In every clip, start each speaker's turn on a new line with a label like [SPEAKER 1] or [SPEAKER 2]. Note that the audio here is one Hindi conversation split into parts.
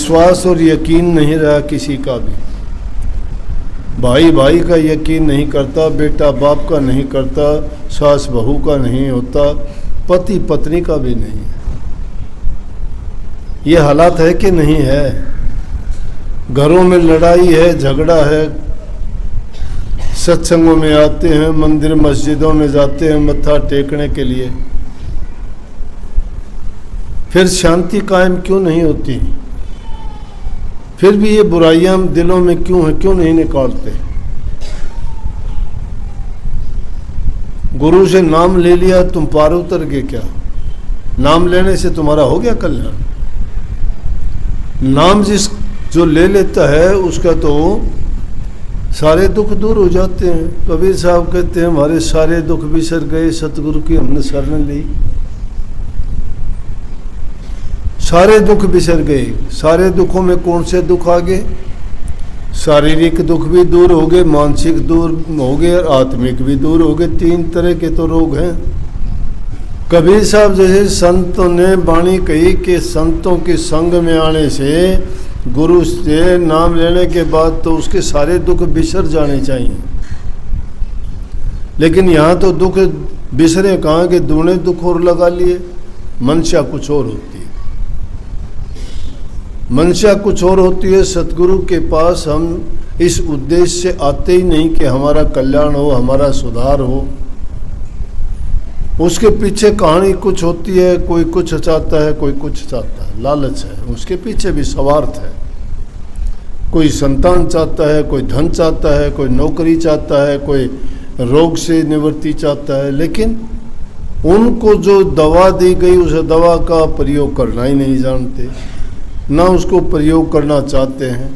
[SPEAKER 1] विश्वास और यकीन नहीं रहा किसी का भी। भाई भाई का यकीन नहीं करता, बेटा बाप का नहीं करता, सास बहू का नहीं होता, पति पत्नी का भी नहीं है। ये हालात है कि नहीं है? घरों में लड़ाई है, झगड़ा है, सत्संगों में आते हैं, मंदिर मस्जिदों में जाते हैं मत्था टेकने के लिए, फिर शांति कायम क्यों नहीं होती? फिर भी ये बुराइयां दिलों में क्यों है, क्यों नहीं निकालते? गुरु से नाम ले लिया, तुम पार उतर गए क्या? नाम लेने से तुम्हारा हो गया कल्याण? नाम जो ले लेता है उसका तो सारे दुख दूर हो जाते हैं। कबीर साहब कहते हैं हमारे सारे दुख बिसर गए, सतगुरु की हमने शरण ली। सारे दुख बिसर गए। सारे दुखों में कौन से दुख आ गए? शारीरिक दुख भी दूर हो गए, मानसिक दूर हो गए और आत्मिक भी दूर हो गए। 3 तरह के तो रोग हैं। कबीर साहब जैसे संतों ने वाणी कही कि संतों के संग में आने से, गुरु से नाम लेने के बाद तो उसके सारे दुख बिसर जाने चाहिए। लेकिन यहाँ तो दुख बिसरे कहाँ के, दूने दुख और लगा लिए। मंशा कुछ और होती है, मंशा कुछ और होती है। सतगुरु के पास हम इस उद्देश्य से आते ही नहीं कि हमारा कल्याण हो, हमारा सुधार हो। उसके पीछे कहानी कुछ होती है, कोई कुछ चाहता है, कोई कुछ चाहता है, लालच है। उसके पीछे भी स्वार्थ है। कोई संतान चाहता है, कोई धन चाहता है, कोई नौकरी चाहता है, कोई रोग से निवृत्ति चाहता है। लेकिन उनको जो दवा दी गई उस दवा का प्रयोग करना ही नहीं जानते, ना उसको प्रयोग करना चाहते हैं।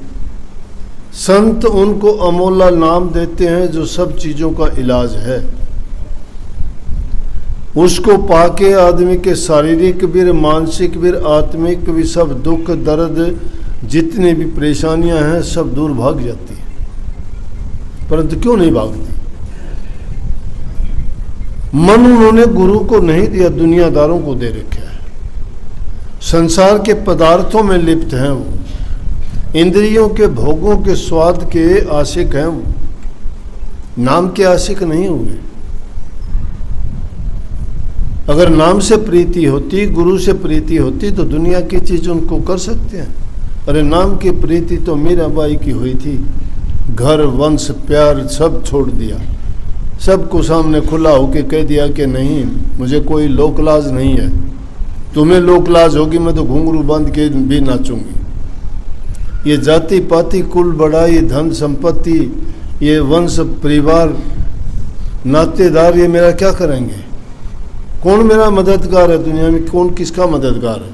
[SPEAKER 1] संत उनको अमोला नाम देते हैं जो सब चीज़ों का इलाज है। उसको पाके आदमी के शारीरिक भी, मानसिक भी, आत्मिक भी सब दुख दर्द जितनी भी परेशानियां हैं सब दूर भाग जाती हैं। परंतु क्यों नहीं भागती? मन उन्होंने गुरु को नहीं दिया, दुनियादारों को दे रखा है। संसार के पदार्थों में लिप्त हैं वो, इंद्रियों के भोगों के स्वाद के आशिक हैं वो, नाम के आशिक नहीं हुए। अगर नाम से प्रीति होती, गुरु से प्रीति होती तो दुनिया की चीज उनको कर सकते हैं। अरे नाम की प्रीति तो मीराबाई की हुई थी। घर वंश प्यार सब छोड़ दिया, सबको सामने खुला होके कह दिया कि नहीं, मुझे कोई लोकलाज नहीं है। तुम्हें लोकलाज होगी, मैं तो घुंघरू बांध के भी नाचूंगी। ये जाति पाति कुल बढ़ाई, धन संपत्ति, ये वंश परिवार नातेदार, ये मेरा क्या करेंगे? कौन मेरा मददगार है दुनिया में? कौन किसका मददगार है?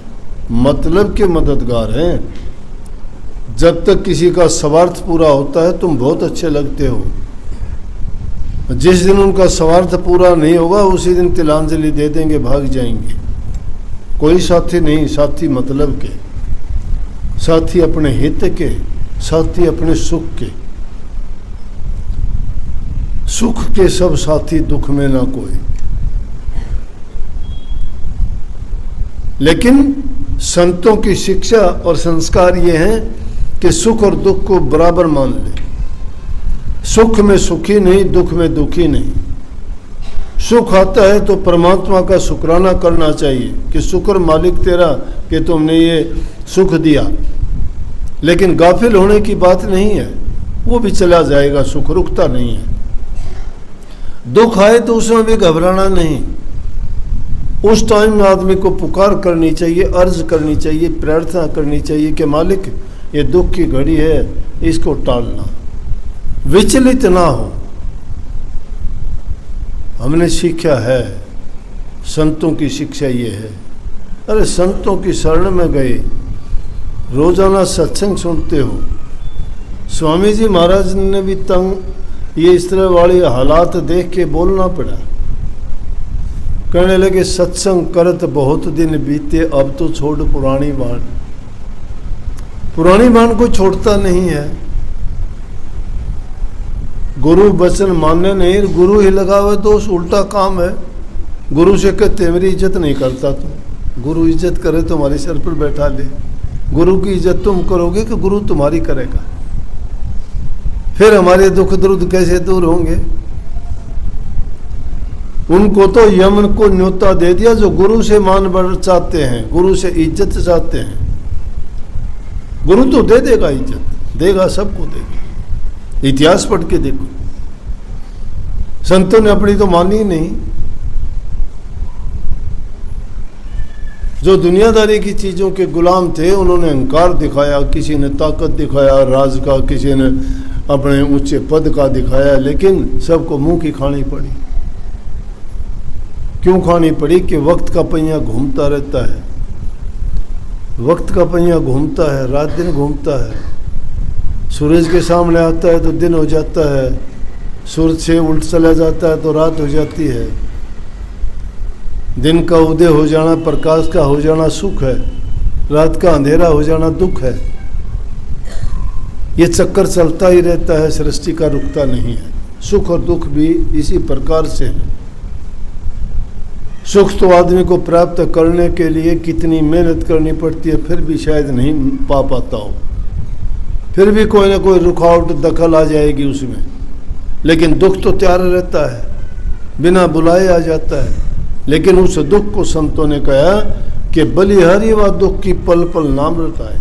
[SPEAKER 1] मतलब के मददगार हैं। जब तक किसी का स्वार्थ पूरा होता है तुम बहुत अच्छे लगते हो। जिस दिन उनका स्वार्थ पूरा नहीं होगा उसी दिन तिलांजलि दे देंगे, भाग जाएंगे। कोई साथी नहीं, साथी मतलब के, साथी अपने हित के, साथी अपने सुख के। सुख के सब साथी, दुख में ना कोई। लेकिन संतों की शिक्षा और संस्कार ये हैं कि सुख और दुख को बराबर मान ले। सुख में सुखी नहीं, दुख में दुखी नहीं। सुख आता है तो परमात्मा का शुक्राना करना चाहिए कि शुक्र मालिक तेरा कि तुमने ये सुख दिया। लेकिन गाफिल होने की बात नहीं है, वो भी चला जाएगा, सुख रुकता नहीं है। दुख आए तो उसमें भी घबराना नहीं। उस टाइम में आदमी को पुकार करनी चाहिए, अर्ज करनी चाहिए, प्रार्थना करनी चाहिए कि मालिक ये दुख की घड़ी है, इसको टालना, विचलित ना हो। हमने सीखा है, संतों की शिक्षा ये है। अरे संतों की शरण में गए, रोजाना सत्संग सुनते हो। स्वामी जी महाराज ने भी तंग ये इस तरह वाले हालात देख के बोलना पड़ा। कहने लगे सत्संग करत बहुत दिन बीते, अब तो छोड़ पुरानी बाण। पुरानी बाण को छोड़ता नहीं है। गुरु वचन मानने नहीं, गुरु ही लगावे तो उस उल्टा काम है। गुरु से कहते मेरी इज्जत नहीं करता तू, गुरु इज्जत करे तो हमारे सर पर बैठा ले। गुरु की इज्जत तुम करोगे कि गुरु तुम्हारी करेगा? फिर हमारे दुख दर्द कैसे दूर होंगे? उनको तो यमन को न्योता दे दिया जो गुरु से मान बढ़ चाहते हैं, गुरु से इज्जत चाहते हैं। गुरु तो दे देगा, इज्जत देगा, सबको देगा। इतिहास पढ़ के देखो, संतों ने अपनी तो मानी ही नहीं। जो दुनियादारी की चीजों के गुलाम थे उन्होंने अहंकार दिखाया, किसी ने ताकत दिखाया राज का, किसी ने अपने ऊंचे पद का दिखाया, लेकिन सबको मुंह की खानी पड़ी। क्यों खानी पड़ी? कि वक्त का पहिया घूमता रहता है, वक्त का पहिया घूमता है, रात दिन घूमता है। सूरज के सामने आता है तो दिन हो जाता है, सूरज से उल्ट चला जाता है तो रात हो जाती है। दिन का उदय हो जाना, प्रकाश का हो जाना सुख है, रात का अंधेरा हो जाना दुख है। ये चक्कर चलता ही रहता है, सृष्टि का रुकता नहीं है। सुख और दुख भी इसी प्रकार से है। सुख तो आदमी को प्राप्त करने के लिए कितनी मेहनत करनी पड़ती है, फिर भी शायद नहीं पा पाता हो, फिर भी कोई ना कोई रुकावट दखल आ जाएगी उसमें। लेकिन दुख तो तैयार रहता है, बिना बुलाए आ जाता है। लेकिन उस दुख को संतों ने कहा कि बलिहारी व दुख की पल पल नाम रटाए।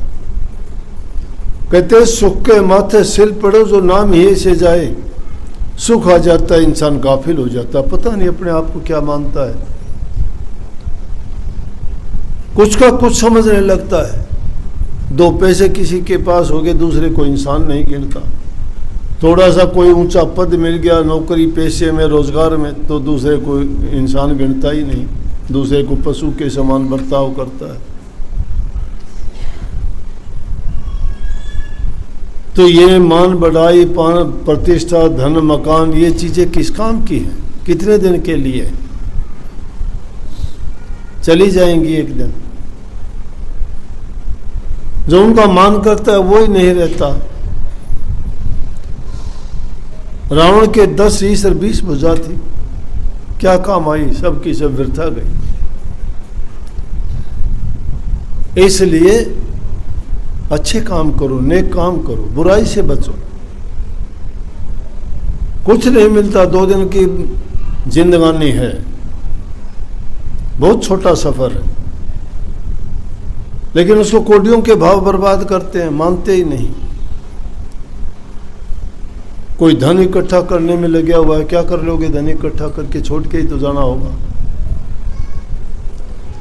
[SPEAKER 1] कहते सुख के माथे सिर पड़ो जो नाम ही से जाए। सुख आ जाता है, इंसान गाफिल हो जाता है, पता नहीं अपने आप को क्या मानता है, कुछ का कुछ समझने लगता है। 2 पैसे किसी के पास हो गए, दूसरे को इंसान नहीं गिनता। थोड़ा सा कोई ऊंचा पद मिल गया नौकरी पेशे में, रोजगार में, तो दूसरे को इंसान गिनता ही नहीं, दूसरे को पशु के समान बर्ताव करता है। तो ये मान बढ़ाई, पान प्रतिष्ठा, धन मकान, ये चीजें किस काम की हैं? कितने दिन के लिए? चली जाएंगी एक दिन। जो उनका मान करता है वो ही नहीं रहता। रावण के 10 ईस और 20 भुजा थी, क्या काम आई? सबकी सब व्यर्था गई। इसलिए अच्छे काम करो, नेक काम करो, बुराई से बचो। कुछ नहीं मिलता, 2 दिन की जिंदगानी है, बहुत छोटा सफर है, लेकिन उसको कोडियों के भाव बर्बाद करते हैं, मानते ही नहीं। कोई धन इकट्ठा करने में लगा हुआ है, क्या कर लोगे? धन इकट्ठा करके छोड़ के ही तो जाना होगा।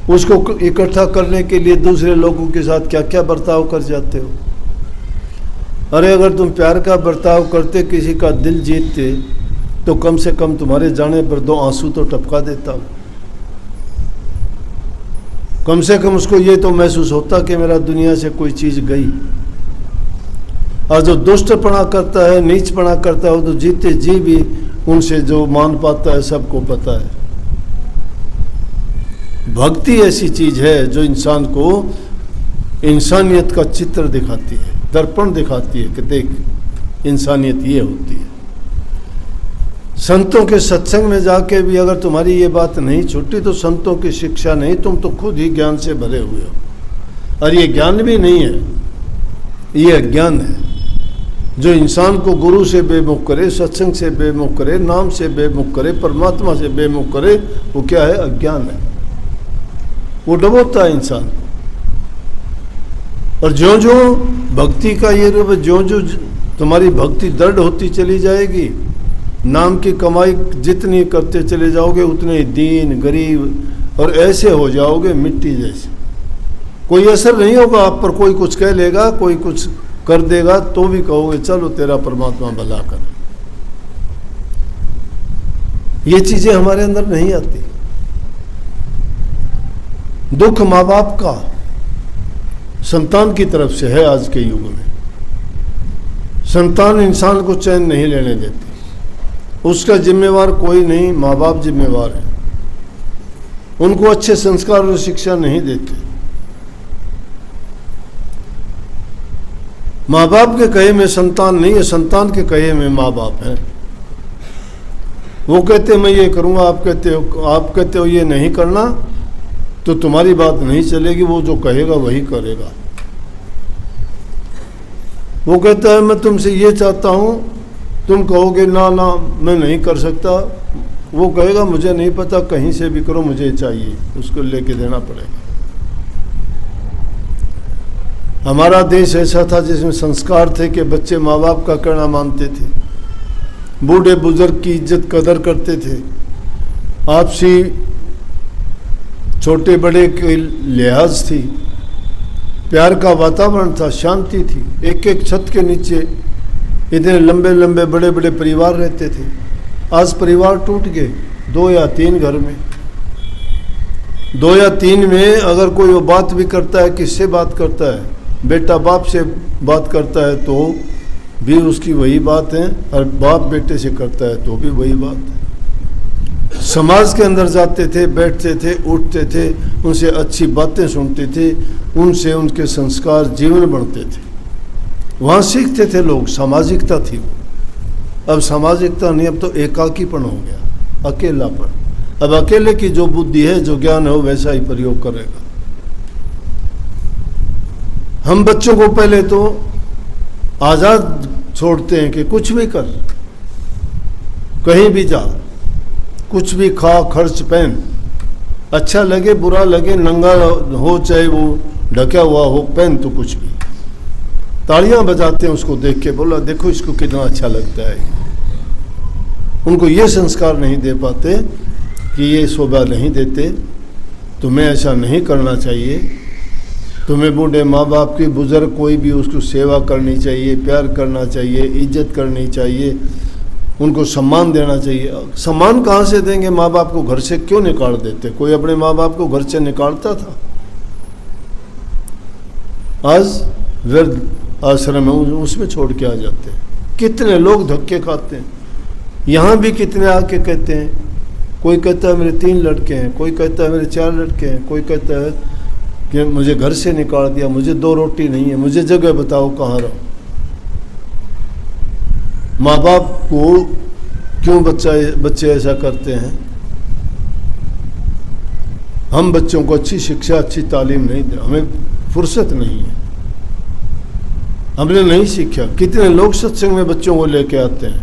[SPEAKER 1] उसको इकट्ठा करने के लिए दूसरे लोगों के साथ क्या क्या बर्ताव कर जाते हो। अरे अगर तुम प्यार का बर्ताव करते, किसी का दिल जीतते, तो कम से कम तुम्हारे जाने पर 2 आंसू तो टपका देता हो। कम से कम उसको ये तो महसूस होता कि मेरा दुनिया से कोई चीज गई। और जो दुष्टपना करता है, नीचपना करता है, वो तो जीते जी भी उनसे जो मान पाता है सबको पता है। भक्ति ऐसी चीज है जो इंसान को इंसानियत का चित्र दिखाती है, दर्पण दिखाती है कि देख इंसानियत ये होती है। संतों के सत्संग में जाके भी अगर तुम्हारी ये बात नहीं छूटी तो संतों की शिक्षा नहीं, तुम तो खुद ही ज्ञान से भरे हुए हो। और ये ज्ञान भी नहीं है, ये अज्ञान है। जो इंसान को गुरु से बेमुख करे, सत्संग से बेमुख करे, नाम से बेमुख करे, परमात्मा से बेमुख करे, वो क्या है? अज्ञान है। वो डबोता है इंसान। और ज्यों ज्यों भक्ति का ये रूप, ज्यों ज्यों तुम्हारी भक्ति दृढ़ होती चली जाएगी, नाम की कमाई जितनी करते चले जाओगे उतने ही दीन गरीब और ऐसे हो जाओगे मिट्टी जैसे। कोई असर नहीं होगा आप पर, कोई कुछ कह लेगा, कोई कुछ कर देगा तो भी कहोगे चलो तेरा परमात्मा भला कर। ये चीजें हमारे अंदर नहीं आती। दुख माँ बाप का संतान की तरफ से है। आज के युग में संतान इंसान को चैन नहीं लेने देती। उसका जिम्मेवार कोई नहीं, माँ बाप जिम्मेवार है। उनको अच्छे संस्कार और शिक्षा नहीं देते। माँ बाप के कहे में संतान नहीं है, संतान के कहे में माँ बाप है। वो कहते मैं ये करूँगा, आप कहते हो ये नहीं करना, तो तुम्हारी बात नहीं चलेगी। वो जो कहेगा वही करेगा। वो कहता है मैं तुमसे ये चाहता हूँ, तुम कहोगे ना ना मैं नहीं कर सकता, वो कहेगा मुझे नहीं पता, कहीं से भी करो मुझे चाहिए, उसको लेके देना पड़ेगा। हमारा देश ऐसा था जिसमें संस्कार थे कि बच्चे माँ बाप का कहना मानते थे, बूढ़े बुजुर्ग की इज्जत कदर करते थे, आपसी छोटे बड़े की लिहाज थी, प्यार का वातावरण था, शांति थी। एक एक छत के नीचे इतने लंबे लंबे बड़े बड़े परिवार रहते थे। आज परिवार टूट गए, 2 या 3 घर में। 2 या 3 में अगर कोई वो बात भी करता है, किससे बात करता है? बेटा बाप से बात करता है तो भी उसकी वही बात है, और बाप बेटे से करता है तो भी वही बात है। समाज के अंदर जाते थे, बैठते थे, उठते थे, उनसे अच्छी बातें सुनते थे, उनसे उनके संस्कार जीवन बनते थे, वहाँ सीखते थे लोग, सामाजिकता थी। अब सामाजिकता नहीं, अब तो एकाकीपन हो गया, अकेलापन। अब अकेले की जो बुद्धि है, जो ज्ञान है, वो वैसा ही प्रयोग करेगा। हम बच्चों को पहले तो आज़ाद छोड़ते हैं कि कुछ भी कर, कहीं भी जा, कुछ भी खा, खर्च, पहन, अच्छा लगे बुरा लगे, नंगा हो चाहे वो ढका हुआ हो, पहन तो कुछ भी। तालियां बजाते हैं उसको देख के, बोला देखो इसको कितना अच्छा लगता है। उनको ये संस्कार नहीं दे पाते कि ये शोभा नहीं देते, तुम्हें ऐसा नहीं करना चाहिए, तुम्हें बूढ़े माँ बाप की, बुजुर्ग कोई भी, उसको सेवा करनी चाहिए, प्यार करना चाहिए, इज्जत करनी चाहिए, उनको सम्मान देना चाहिए। सम्मान कहाँ से देंगे? माँ बाप को घर से क्यों निकाल देते? कोई अपने माँ बाप को घर से निकालता था? आज वृद्ध आश्रम है, उसमें छोड़ के आ जाते हैं। कितने लोग धक्के खाते हैं। यहाँ भी कितने आके कहते हैं, कोई कहता है मेरे 3 लड़के हैं, कोई कहता है मेरे 4 लड़के हैं, कोई कहता है कि मुझे घर से निकाल दिया, मुझे 2 रोटी नहीं है, मुझे जगह बताओ कहाँ रहूँ। माँ बाप को क्यों बच्चे ऐसा करते हैं? हम बच्चों को अच्छी शिक्षा, अच्छी तालीम नहीं दे, हमें फुर्सत नहीं है, हमने नहीं सीखा। कितने लोग सत्संग में बच्चों को लेके आते हैं,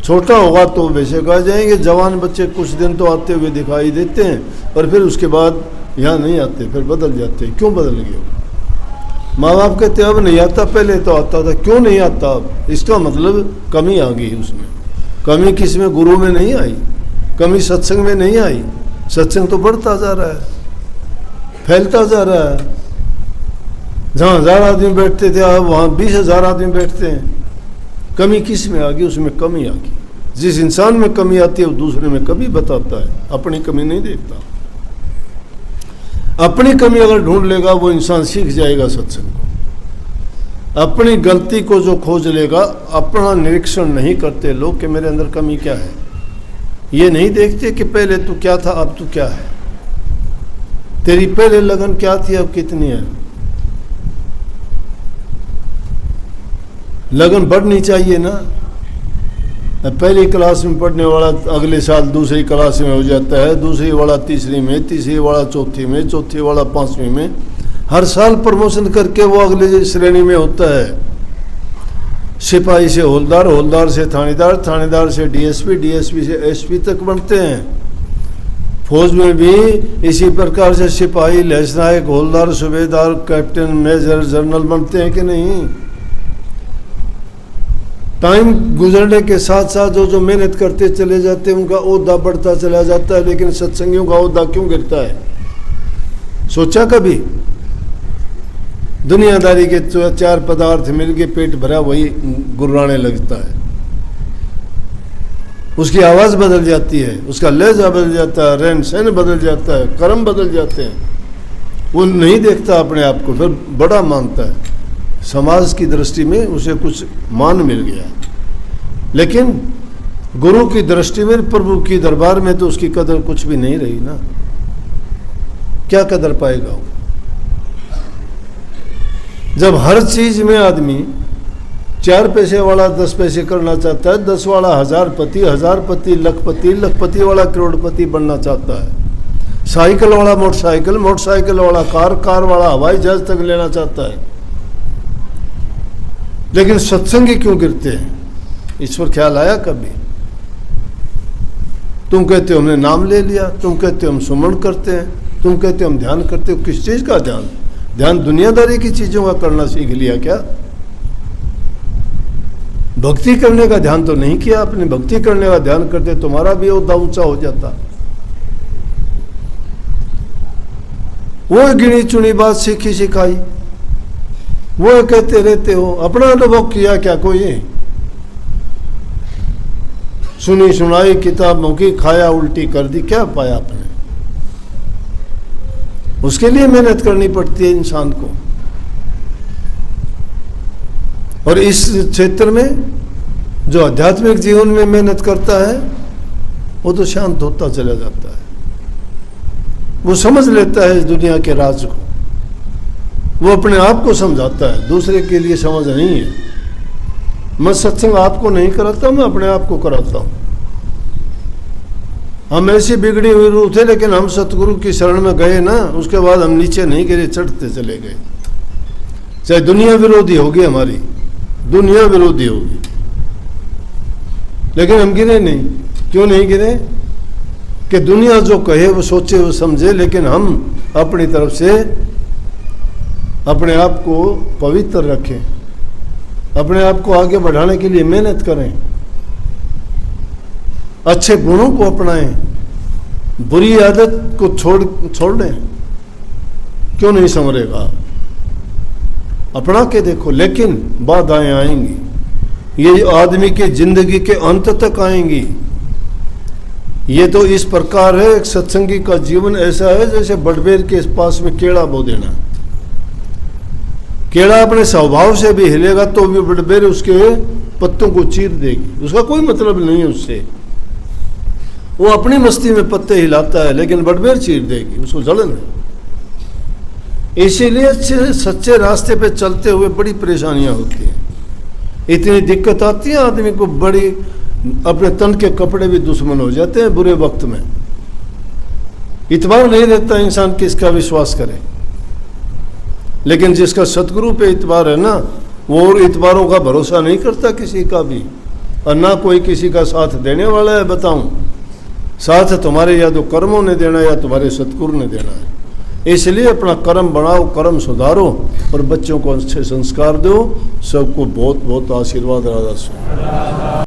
[SPEAKER 1] छोटा होगा तो वैसे कहा जाएंगे, जवान बच्चे कुछ दिन तो आते हुए दिखाई देते हैं, और फिर उसके बाद यहाँ नहीं आते, फिर बदल जाते हैं। क्यों बदल गए? माँ बाप कहते अब नहीं आता, पहले तो आता था। क्यों नहीं आता अब? इसका मतलब कमी आ गई उसमें। कमी किस में? गुरु में नहीं आई, कमी सत्संग में नहीं आई। सत्संग तो बढ़ता जा रहा है, फैलता जा रहा है। जहाँ 1000 आदमी बैठते थे अब वहाँ 20,000 आदमी बैठते हैं। कमी किस में आ गई? उसमें कमी आ गई। जिस इंसान में कमी आती है वो दूसरे में कभी बताता है, अपनी कमी नहीं देखता। अपनी कमी अगर ढूंढ लेगा वो इंसान सीख जाएगा सत्संग को। अपनी गलती को जो खोज लेगा, अपना निरीक्षण नहीं करते लोग कि मेरे अंदर कमी क्या है। ये नहीं देखते कि पहले तू क्या था अब तू क्या है, तेरी पहले लगन क्या थी अब कितनी है। लगन बढ़नी चाहिए ना। पहली क्लास में पढ़ने वाला अगले साल दूसरी क्लास में हो जाता है, दूसरी वाला तीसरी में, तीसरी वाला चौथी में, चौथी वाला 5वीं में। हर साल प्रमोशन करके वो अगले श्रेणी में होता है। सिपाही से हवलदार, हवलदार से थानेदार, थानेदार से डीएसपी, डीएसपी से एसपी तक बनते हैं। फौज में भी इसी प्रकार से सिपाही, लहसनायक, हवलदार, सूबेदार, कैप्टन, मेजर, जनरल बनते हैं कि नहीं? टाइम गुजरने के साथ साथ जो मेहनत करते चले जाते हैं उनका ओहदा बढ़ता चला जाता है, लेकिन सत्संगियों का ओहदा क्यों गिरता है? सोचा कभी? दुनियादारी के 4 पदार्थ मिल के पेट भरा वही गुर्राने लगता है। उसकी आवाज़ बदल जाती है, उसका लहजा बदल जाता है, रहन सहन बदल जाता है, कर्म बदल जाते हैं। वो नहीं देखता अपने आप को, फिर बड़ा मानता है। समाज की दृष्टि में उसे कुछ मान मिल गया, लेकिन गुरु की दृष्टि में, प्रभु की दरबार में तो उसकी कदर कुछ भी नहीं रही ना। क्या कदर पाएगा वो? जब हर चीज में आदमी 4 पैसे वाला 10 पैसे करना चाहता है, 10 वाला हजारपति, हजारपति लखपति, लखपति वाला करोड़पति बनना चाहता है, साइकिल वाला मोटरसाइकिल, मोटरसाइकिल वाला कार, कार वाला हवाई जहाज तक लेना चाहता है। लेकिन सत्संगी क्यों गिरते हैं? ईश्वर ख्याल आया कभी? तुम कहते हो हमने नाम ले लिया, तुम कहते हो हम सुमरण करते हैं, तुम कहते हो हम ध्यान करते हो। किस चीज का ध्यान? ध्यान दुनियादारी की चीजों का करना सीख लिया क्या? भक्ति करने का ध्यान तो नहीं किया आपने। भक्ति करने का ध्यान करते तुम्हारा भी ओहदा ऊंचा हो जाता। वो गिनी चुनी बात सीखी सिखाई वो कहते रहते हो। अपना अनुभव किया क्या कोई? सुनी सुनाई किताबों की, खाया उल्टी कर दी, क्या पाया आपने? उसके लिए मेहनत करनी पड़ती है इंसान को। और इस क्षेत्र में जो आध्यात्मिक जीवन में मेहनत करता है वो तो शांत होता चला जाता है। वो समझ लेता है इस दुनिया के राज को। वो अपने आप को समझाता है, दूसरे के लिए समझ नहीं है। मैं सत्संग आपको नहीं कराता, मैं अपने आप को कराता हूं। हम ऐसी बिगड़ी हुई रूह थे, लेकिन हम सतगुरु की शरण में गए ना, उसके बाद हम नीचे नहीं गिरे, चढ़ते चले गए। चाहे दुनिया विरोधी होगी हमारी, दुनिया विरोधी होगी, लेकिन हम गिरे नहीं। क्यों नहीं गिरे? कि दुनिया जो कहे वो सोचे वो समझे, लेकिन हम अपनी तरफ से अपने आप को पवित्र रखें, अपने आप को आगे बढ़ाने के लिए मेहनत करें, अच्छे गुणों को अपनाएं, बुरी आदत को छोड़ दें। क्यों नहीं संवरेगा? अपना के देखो। लेकिन बाधाएं आएंगी, ये आदमी की जिंदगी के अंत तक आएंगी। ये तो इस प्रकार है, एक सत्संगी का जीवन ऐसा है जैसे बड़बेर के पास में केड़ा बो देना। केड़ा अपने स्वभाव से भी हिलेगा तो भी बड़बेर उसके पत्तों को चीर देगी, उसका कोई मतलब नहीं है उससे। वो अपनी मस्ती में पत्ते हिलाता है, लेकिन बड़बेर चीर देगी, उसको जलन है। इसीलिए अच्छे सच्चे रास्ते पे चलते हुए बड़ी परेशानियां होती हैं, इतनी दिक्कत आती है आदमी को, बड़ी अपने तन के कपड़े भी दुश्मन हो जाते हैं बुरे वक्त में। इतबार नहीं रहता इंसान किसका विश्वास करे। लेकिन जिसका सतगुरु पे इतबार है ना, वो और इतबारों का भरोसा नहीं करता किसी का भी, और ना कोई किसी का साथ देने वाला है। बताऊं, साथ तुम्हारे या तो कर्मों ने देना या तुम्हारे सतगुरु ने देना है। इसलिए अपना कर्म बढ़ाओ, कर्म सुधारो और बच्चों को अच्छे संस्कार दो। सबको बहुत बहुत आशीर्वाद राधा।